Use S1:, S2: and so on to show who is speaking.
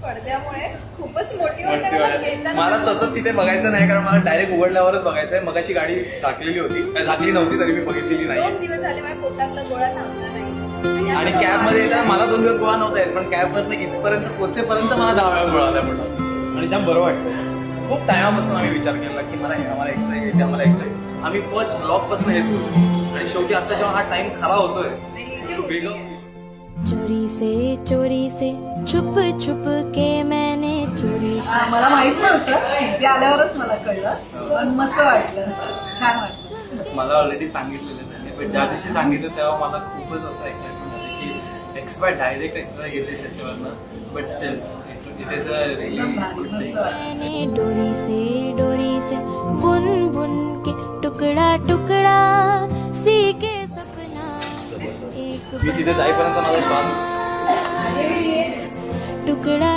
S1: पडद्यामुळे खूपच मोठी वाटते
S2: मला सतत तिथे बघायचं नाही, कारण मला डायरेक्ट उघडल्यावरच बघायचंय. मगाशी गाडी झाकलेली होती, झाकली नव्हती तरी मी बघितलेली नाही.
S1: 2 दिवस झाले माझ्या पोटातला गोळा थांबला नाही.
S2: आणि कॅब मध्ये येताना मला 2 दिवस गोळा नव्हता येत, पण कॅब वरनं इथपर्यंत पोहोचेपर्यंत मला 10 वेळा गोळा आला म्हणून. आणि जाम बरं वाटतं. खूप टायमापासून आम्ही विचार केला की आम्हाला एक्सवाय घ्यायची, आम्हाला एक्सवाय. आम्ही फर्स्ट ब्लॉग पासून हेच बोलतो, आणि शेवटी आता जेव्हा हा टाइम खरा होतोय.
S3: चोरी से छुप छुप के मैंने चोरी से.
S4: मला माहित नव्हतं, ते आल्यावरच मला कळलं. पण मस्त वाटलं, छान वाटलं.
S5: मला ऑलरेडी सांगितलेलं त्यांनी, पण ज्या दिवशी सांगितलं तेव्हा मला खूपच असं एक्साइटमेंट झालं की एक्सपायर डायरेक्ट एक्सपायर येते त्याच्यावरनं. But still it is a really good thing.
S3: मैंने डोरी से बुन बुन के टुकड़ा टुकड़ा सी के सपना एक
S2: मी तिथे जाईपर्यंत माझा श्वास
S3: टुकड़ा